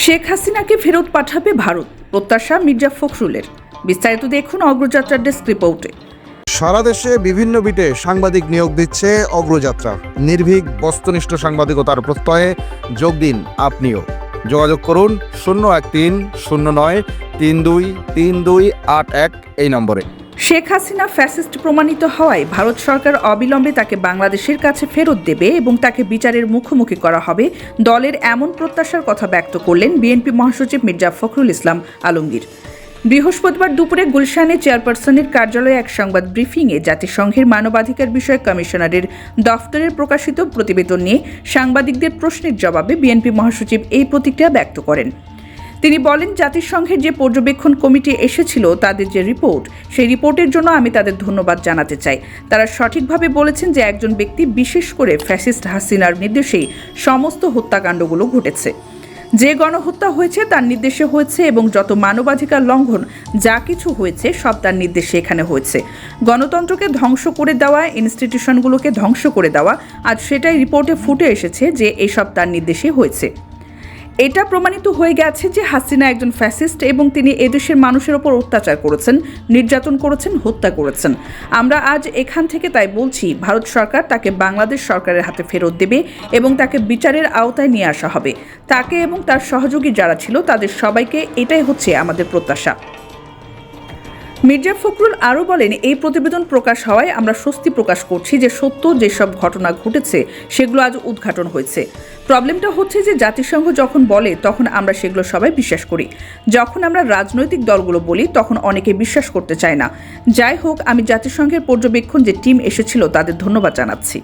শেখ হাসিনাকে ফেরত পাঠাবে ভারত, প্রত্যাশা মির্জা ফখরুলের। বিস্তারিত দেখুন অগ্রযাত্রার ডেস্ক রিপোর্টে। সারা দেশে বিভিন্ন বিটে সাংবাদিক নিয়োগ দিচ্ছে অগ্রযাত্রা। নির্ভীক বস্তুনিষ্ঠ সাংবাদিকতার প্রত্যয়ে যোগ দিন আপনিও। যোগাযোগ করুন 01309323281 এই নম্বরে। শেখ হাসিনা ফ্যাসিস্ট প্রমাণিত হওয়ায় ভারত সরকার অবিলম্বে তাকে বাংলাদেশের কাছে ফেরত দেবে এবং তাকে বিচারের মুখোমুখি করা হবে, দলের এমন প্রত্যাশার কথা ব্যক্ত করলেন বিএনপি মহাসচিব মির্জা ফখরুল ইসলাম আলমগীর। বৃহস্পতিবার দুপুরে গুলশানে চেয়ারপারসনের কার্যালয়ে এক সংবাদ ব্রিফিংয়ে জাতিসংঘের মানবাধিকার বিষয়ক কমিশনারের দফতরের প্রকাশিত প্রতিবেদন নিয়ে সাংবাদিকদের প্রশ্নের জবাবে বিএনপি মহাসচিব এই প্রতিক্রিয়া ব্যক্ত করেন। তিনি বলেন, জাতিসংঘের যে পর্যবেক্ষণ কমিটি এসেছিল তাদের যে রিপোর্ট, সেই রিপোর্টের জন্য আমি তাদের ধন্যবাদ জানাতে চাই। তারা সঠিকভাবে বলেছেন যে একজন ব্যক্তি, বিশেষ করে ফ্যাসিস্ট হাসিনার নির্দেশেই সমস্ত হত্যাকাণ্ডগুলো ঘটেছে। যে গণহত্যা হয়েছে তার নির্দেশে হয়েছে এবং যত মানবাধিকার লঙ্ঘন যা কিছু হয়েছে সব তার নির্দেশে এখানে হয়েছে। গণতন্ত্রকে ধ্বংস করে দেওয়া, ইনস্টিটিউশনগুলোকে ধ্বংস করে দেওয়া, আজ সেটাই রিপোর্টে ফুটে এসেছে যে এসব তার নির্দেশে হয়েছে। এটা প্রমাণিত হয়ে গেছে যে হাসিনা একজন ফ্যাসিস্ট এবং তিনি এদেশের মানুষের ওপর অত্যাচার করেছেন, নির্যাতন করেছেন, হত্যা করেছেন। আমরা আজ এখান থেকে তাই বলছি, ভারত সরকার তাকে বাংলাদেশ সরকারের হাতে ফেরত দেবে এবং তাকে বিচারের আওতায় নিয়ে আসা হবে। তাকে এবং তার সহযোগী যারা ছিল তাদের সবাইকে, এটাই হচ্ছে আমাদের প্রত্যাশা। মির্জা ফখরুল আরও বলেন, এই প্রতিবেদন প্রকাশ হওয়ায় আমরা স্বস্তি প্রকাশ করছি যে সত্য যেসব ঘটনা ঘটেছে সেগুলো আজ উদ্ঘাটন হয়েছে। প্রবলেমটা হচ্ছে যে জাতিসংঘ যখন বলে তখন আমরা সেগুলো সবাই বিশ্বাস করি, যখন আমরা রাজনৈতিক দলগুলো বলি তখন অনেকে বিশ্বাস করতে চায় না। যাই হোক, আমি জাতিসংঘের পর্যবেক্ষণ যে টিম এসেছিল তাদের ধন্যবাদ জানাচ্ছি।